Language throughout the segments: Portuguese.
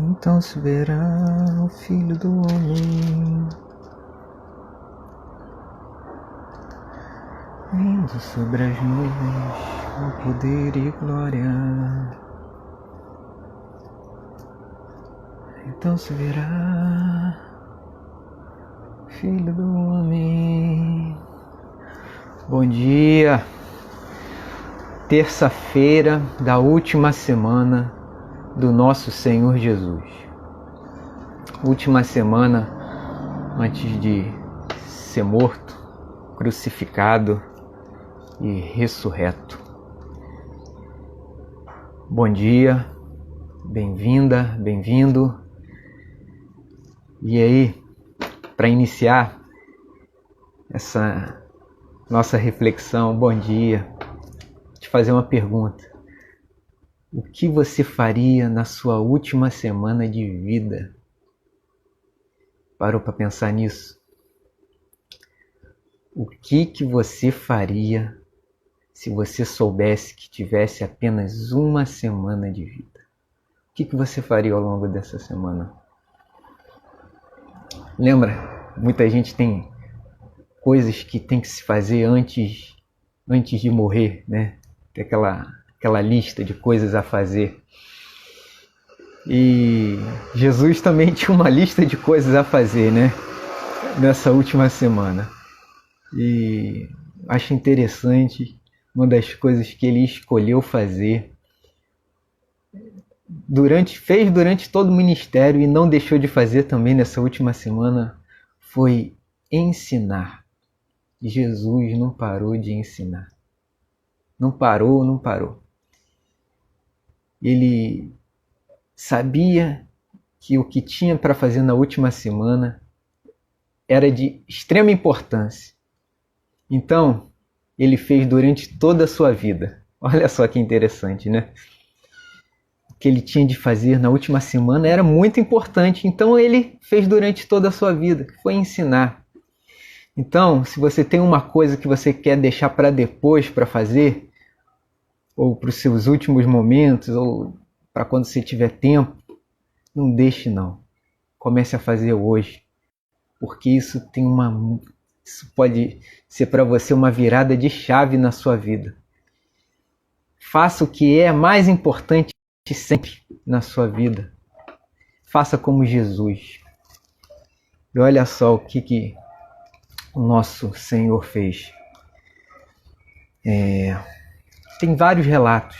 Então se verá o Filho do Homem vindo sobre as nuvens com poder e glória. Então se verá o Filho do Homem. Bom dia, terça-feira da última semana do nosso Senhor Jesus. Última semana antes de ser morto, crucificado e ressurreto. Bom dia, bem-vinda, bem-vindo. E aí, para iniciar essa nossa reflexão, bom dia, te fazer uma pergunta. O que você faria na sua última semana de vida? Parou para pensar nisso? O que você faria se você soubesse que tivesse apenas uma semana de vida? O que você faria ao longo dessa semana? Lembra? Muita gente tem coisas que tem que se fazer antes de morrer, né? Tem aquela lista de coisas a fazer. E Jesus também tinha uma lista de coisas a fazer, né? Nessa última semana. E acho interessante uma das coisas que ele escolheu fazer. Fez durante todo o ministério e não deixou de fazer também nessa última semana, foi ensinar. Jesus não parou de ensinar. Não parou. Ele sabia que o que tinha para fazer na última semana era de extrema importância. Então, ele fez durante toda a sua vida. Olha só que interessante, né? O que ele tinha de fazer na última semana era muito importante. Então, ele fez durante toda a sua vida, que foi ensinar. Então, se você tem uma coisa que você quer deixar para depois para fazer, ou para os seus últimos momentos, ou para quando você tiver tempo, não deixe não. Comece a fazer hoje, porque isso pode ser para você uma virada de chave na sua vida. Faça o que é mais importante sempre na sua vida. Faça como Jesus. E olha só o que o nosso Senhor fez. Tem vários relatos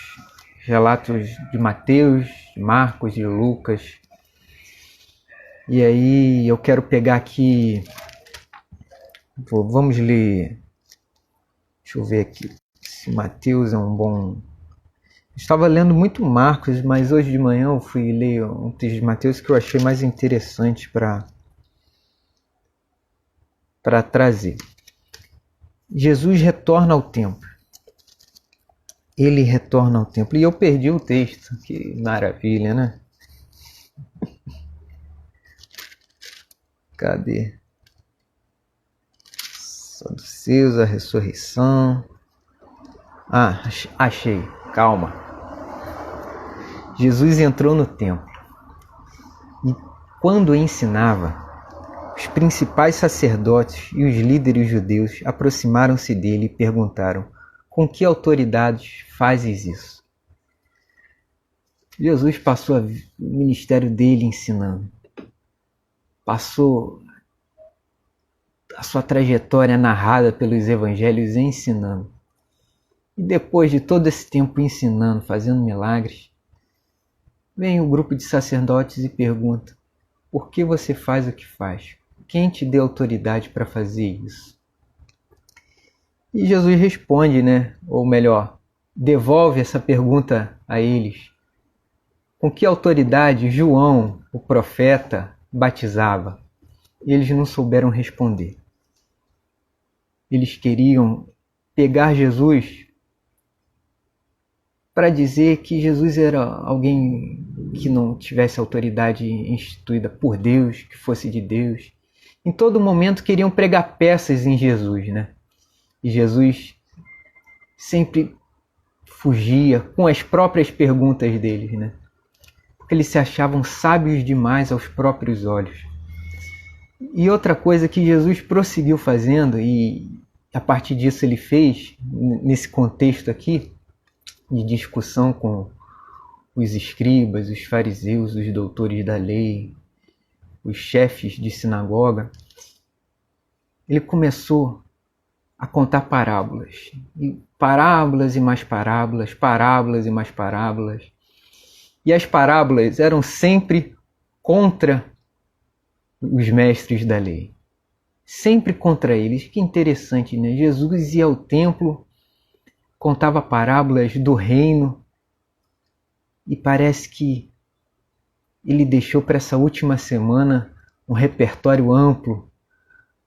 de Mateus, de Marcos, de Lucas. E aí eu quero pegar aqui, vamos ler, deixa eu ver aqui, se Mateus é um bom... Estava lendo muito Marcos, mas hoje de manhã eu fui ler um texto de Mateus que eu achei mais interessante para trazer. Jesus retorna ao templo. Ele retorna ao templo. E eu perdi o texto. Que maravilha, né? Cadê? Saduceus, a ressurreição. Ah, achei. Calma. Jesus entrou no templo. E quando ensinava, os principais sacerdotes e os líderes judeus aproximaram-se dele e perguntaram: com que autoridade fazes isso? Jesus passou o ministério dele ensinando. Passou a sua trajetória narrada pelos evangelhos ensinando. E depois de todo esse tempo ensinando, fazendo milagres, vem o grupo de sacerdotes e pergunta: por que você faz o que faz? Quem te deu autoridade para fazer isso? E Jesus responde, né? Ou melhor, devolve essa pergunta a eles. Com que autoridade João, o profeta, batizava? E eles não souberam responder. Eles queriam pegar Jesus para dizer que Jesus era alguém que não tivesse autoridade instituída por Deus, que fosse de Deus. Em todo momento queriam pregar peças em Jesus, né? E Jesus sempre fugia com as próprias perguntas deles, né? porque eles se achavam sábios demais aos próprios olhos. E outra coisa que Jesus prosseguiu fazendo, e a partir disso ele fez, nesse contexto aqui, de discussão com os escribas, os fariseus, os doutores da lei, os chefes de sinagoga, ele começou a contar parábolas. E parábolas e mais parábolas, parábolas e mais parábolas. E as parábolas eram sempre contra os mestres da lei. Sempre contra eles. Que interessante, né? Jesus ia ao templo, contava parábolas do reino, e parece que ele deixou para essa última semana um repertório amplo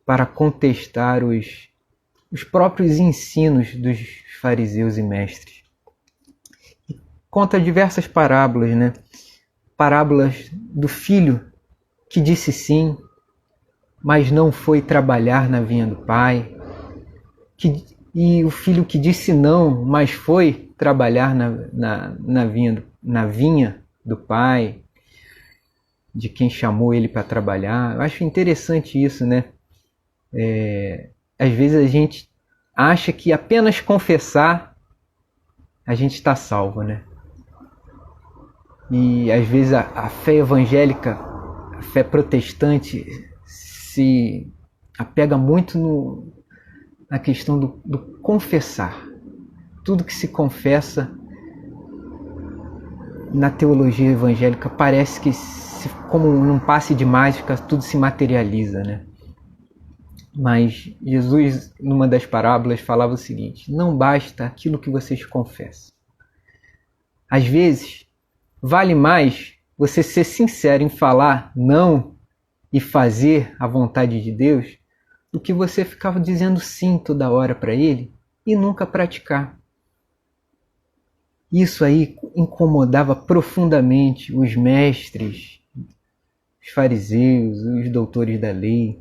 para contestar os próprios ensinos dos fariseus e mestres. E conta diversas parábolas, né? Parábolas do filho que disse sim, mas não foi trabalhar na vinha do pai. E o filho que disse não, mas foi trabalhar na vinha do pai, de quem chamou ele para trabalhar. Eu acho interessante isso, né? Às vezes a gente acha que apenas confessar a gente está salvo, né? E às vezes a fé evangélica, a fé protestante, se apega muito na questão do confessar. Tudo que se confessa na teologia evangélica parece que, como num passe de mágica, tudo se materializa, né? Mas Jesus, numa das parábolas, falava o seguinte: não basta aquilo que vocês confessam. Às vezes, vale mais você ser sincero em falar não e fazer a vontade de Deus do que você ficar dizendo sim toda hora para Ele e nunca praticar. Isso aí incomodava profundamente os mestres, os fariseus, os doutores da lei.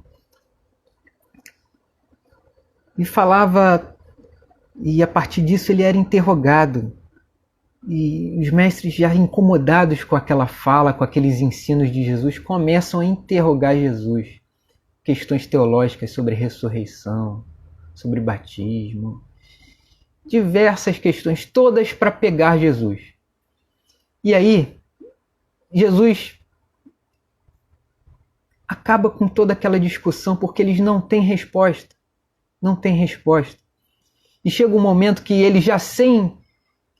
E falava, e a partir disso ele era interrogado. E os mestres, já incomodados com aquela fala, com aqueles ensinos de Jesus, começam a interrogar Jesus. Questões teológicas sobre ressurreição, sobre batismo, diversas questões, todas para pegar Jesus. E aí, Jesus acaba com toda aquela discussão porque eles não têm resposta. Não têm resposta. E chega um momento que eles, já sem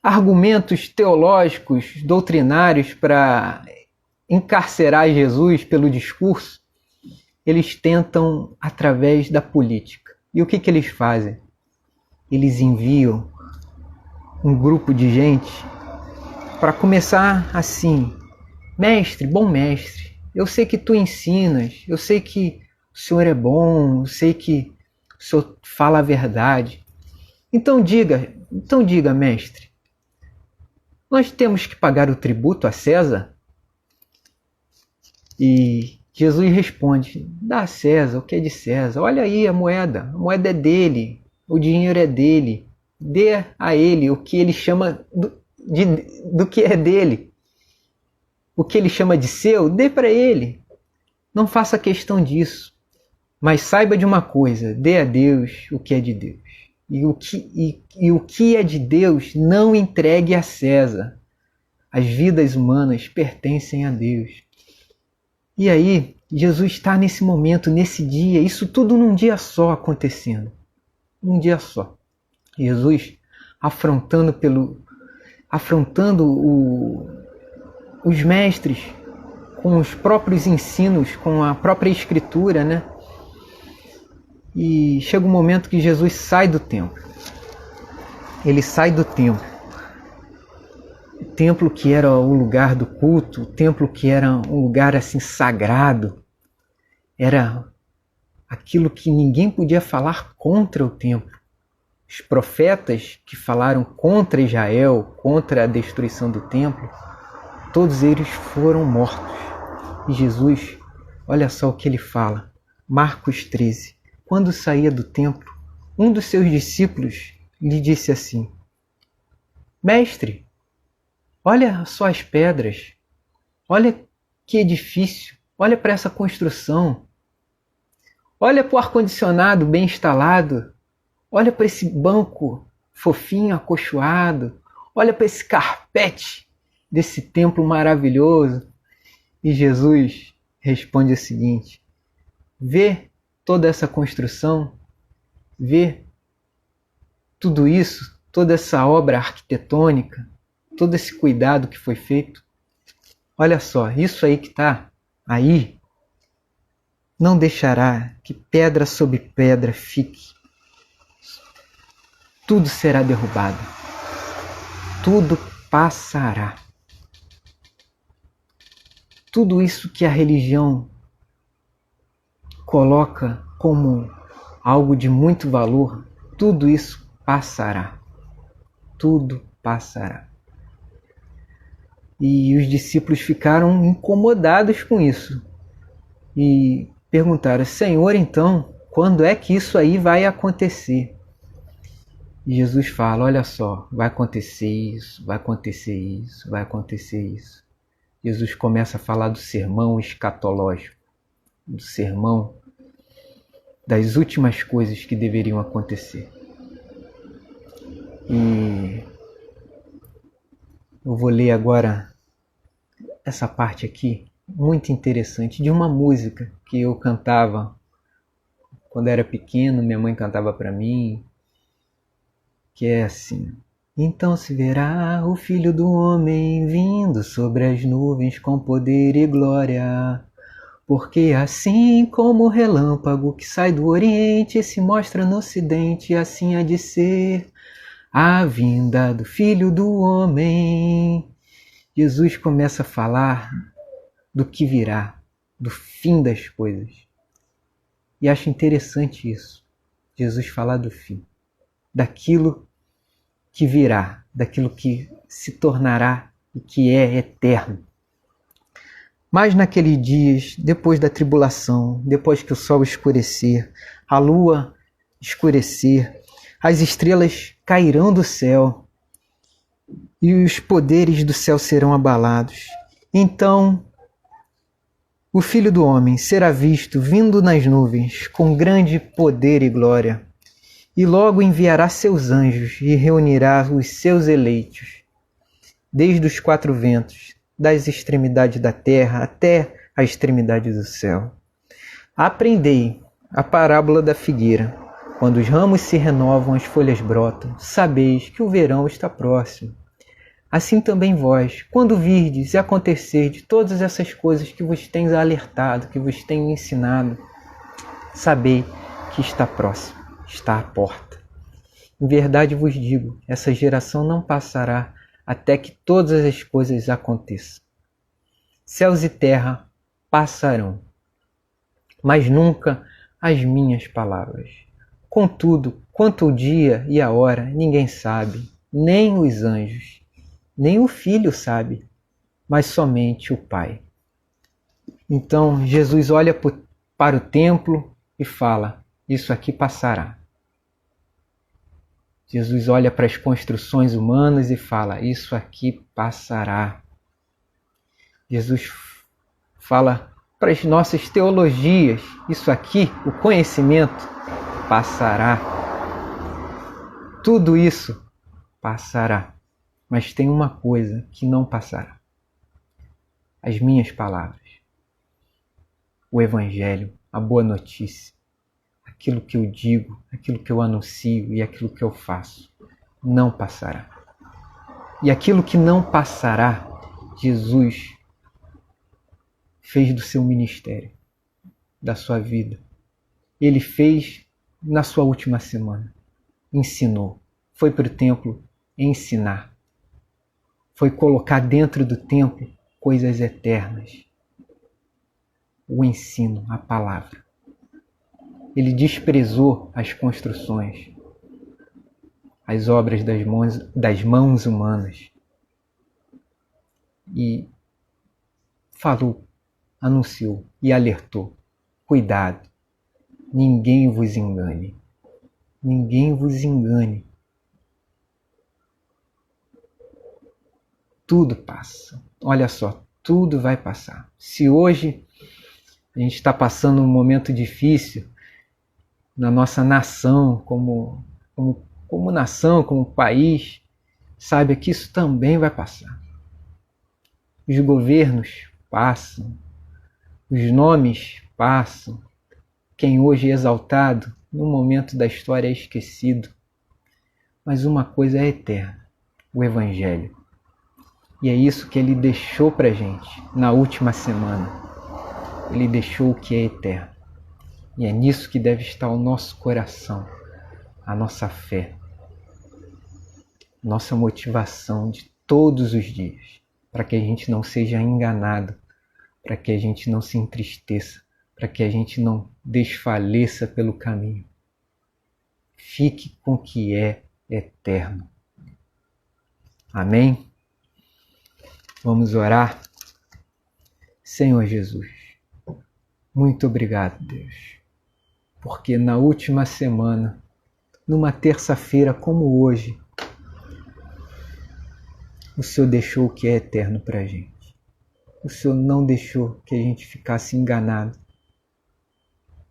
argumentos teológicos, doutrinários para encarcerar Jesus pelo discurso, eles tentam através da política. E o que eles fazem? Eles enviam um grupo de gente para começar assim: mestre, bom mestre, eu sei que tu ensinas, eu sei que o senhor é bom, eu sei que o senhor fala a verdade. Então diga, mestre, nós temos que pagar o tributo a César? E Jesus responde: dá a César o que é de César. Olha aí a moeda é dele, o dinheiro é dele. Dê a ele o que ele chama do que é dele. O que ele chama de seu, dê para ele. Não faça questão disso. Mas saiba de uma coisa: dê a Deus o que é de Deus. E o que é de Deus, não entregue a César. As vidas humanas pertencem a Deus. E aí, Jesus está nesse momento, nesse dia, isso tudo num dia só acontecendo. Num dia só. Jesus afrontando os mestres com os próprios ensinos, com a própria escritura, né? E chega um momento que Jesus sai do templo. Ele sai do templo. O templo que era o lugar do culto, o templo que era um lugar assim sagrado, era aquilo que ninguém podia falar contra o templo. Os profetas que falaram contra Israel, contra a destruição do templo, todos eles foram mortos. E Jesus, olha só o que ele fala. Marcos 13. Quando saía do templo, um dos seus discípulos lhe disse assim: mestre, olha só as pedras. Olha que edifício, olha para essa construção, olha para o ar-condicionado bem instalado, olha para esse banco fofinho, acolchoado, olha para esse carpete desse templo maravilhoso. E Jesus responde o seguinte: vê toda essa construção, vê tudo isso, toda essa obra arquitetônica, todo esse cuidado que foi feito. Olha só, isso aí que está aí não deixará que pedra sobre pedra fique. Tudo será derrubado. Tudo passará. Tudo isso que a religião coloca como algo de muito valor, tudo isso passará. Tudo passará. E os discípulos ficaram incomodados com isso. E perguntaram: Senhor, então, quando é que isso aí vai acontecer? E Jesus fala: olha só, vai acontecer isso, vai acontecer isso, vai acontecer isso. Jesus começa a falar do sermão escatológico, do sermão das últimas coisas que deveriam acontecer. E eu vou ler agora essa parte aqui, muito interessante, de uma música que eu cantava quando era pequeno, minha mãe cantava para mim, que é assim: então se verá o Filho do Homem vindo sobre as nuvens com poder e glória, porque assim como o relâmpago que sai do Oriente e se mostra no Ocidente, assim há de ser a vinda do Filho do Homem. Jesus começa a falar do que virá, do fim das coisas. E acho interessante isso, Jesus falar do fim, daquilo que virá, daquilo que se tornará e que é eterno. Mas naqueles dias, depois da tribulação, depois que o sol escurecer, a lua escurecer, as estrelas cairão do céu e os poderes do céu serão abalados. Então o Filho do Homem será visto vindo nas nuvens com grande poder e glória. E logo enviará seus anjos e reunirá os seus eleitos, desde os quatro ventos, das extremidades da terra até a extremidade do céu. Aprendei a parábola da figueira. Quando os ramos se renovam, as folhas brotam, sabeis que o verão está próximo. Assim também vós, quando virdes e acontecerdes todas essas coisas que vos tenho alertado, que vos tenho ensinado, sabei que está próximo, está à porta. Em verdade vos digo, essa geração não passará até que todas as coisas aconteçam. Céus e terra passarão, mas nunca as minhas palavras. Contudo, quanto ao dia e a hora, ninguém sabe, nem os anjos, nem o Filho sabe, mas somente o Pai. Então Jesus olha para o templo e fala: isso aqui passará. Jesus olha para as construções humanas e fala: isso aqui passará. Jesus fala para as nossas teologias: isso aqui, o conhecimento, passará. Tudo isso passará. Mas tem uma coisa que não passará: as minhas palavras, o Evangelho, a boa notícia, aquilo que eu digo, aquilo que eu anuncio e aquilo que eu faço, não passará. E aquilo que não passará, Jesus fez do seu ministério, da sua vida. Ele fez na sua última semana. Ensinou. Foi para o templo ensinar. Foi colocar dentro do templo coisas eternas. O ensino, a palavra. Ele desprezou as construções, as obras das mãos humanas. E falou, anunciou e alertou: cuidado, ninguém vos engane. Ninguém vos engane. Tudo passa. Olha só, tudo vai passar. Se hoje a gente está passando um momento difícil na nossa nação, como nação, como país, saiba que isso também vai passar. Os governos passam, os nomes passam. Quem hoje é exaltado, no momento da história é esquecido. Mas uma coisa é eterna, o Evangelho. E é isso que ele deixou para a gente na última semana. Ele deixou o que é eterno. E é nisso que deve estar o nosso coração, a nossa fé, nossa motivação de todos os dias, para que a gente não seja enganado, para que a gente não se entristeça, para que a gente não desfaleça pelo caminho. Fique com o que é eterno. Amém? Vamos orar? Senhor Jesus, muito obrigado, Deus, porque na última semana, numa terça-feira como hoje, o Senhor deixou o que é eterno para a gente. O Senhor não deixou que a gente ficasse enganado,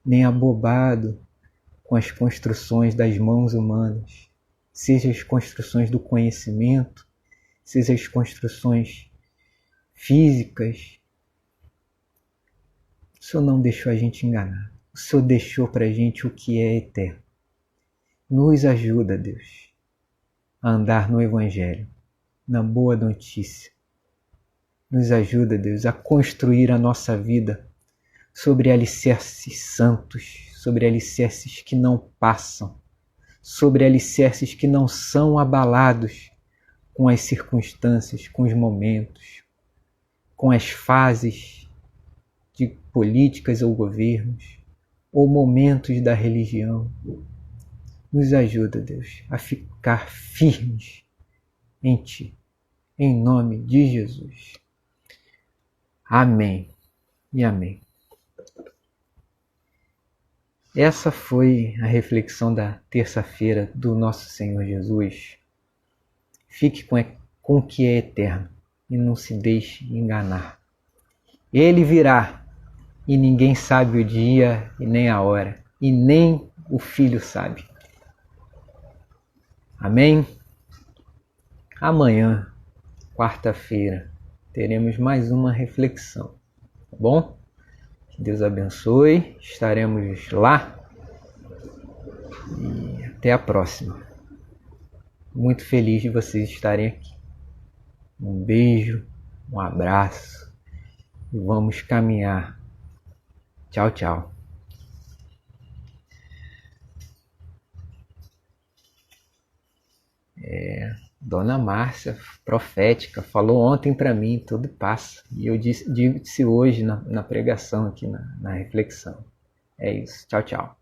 nem abobado com as construções das mãos humanas, seja as construções do conhecimento, seja as construções físicas. O Senhor não deixou a gente enganar. O Senhor deixou para a gente o que é eterno. Nos ajuda, Deus, a andar no Evangelho, na boa notícia. Nos ajuda, Deus, a construir a nossa vida sobre alicerces santos, sobre alicerces que não passam, sobre alicerces que não são abalados com as circunstâncias, com os momentos, com as fases de políticas ou governos, ou momentos da religião. Nos ajuda, Deus, a ficar firmes em Ti, em nome de Jesus. Amém e amém. Essa foi a reflexão da terça-feira do nosso Senhor Jesus. Fique com o que é eterno e não se deixe enganar. Ele virá e ninguém sabe o dia e nem a hora, e nem o Filho sabe. Amém? Amanhã, quarta-feira, teremos mais uma reflexão, tá bom? Que Deus abençoe, estaremos lá e até a próxima. Muito feliz de vocês estarem aqui. Um beijo, um abraço e vamos caminhar. Tchau, tchau. Dona Márcia, profética, falou ontem para mim, tudo passa. E eu disse hoje na pregação aqui, na reflexão. É isso. Tchau, tchau.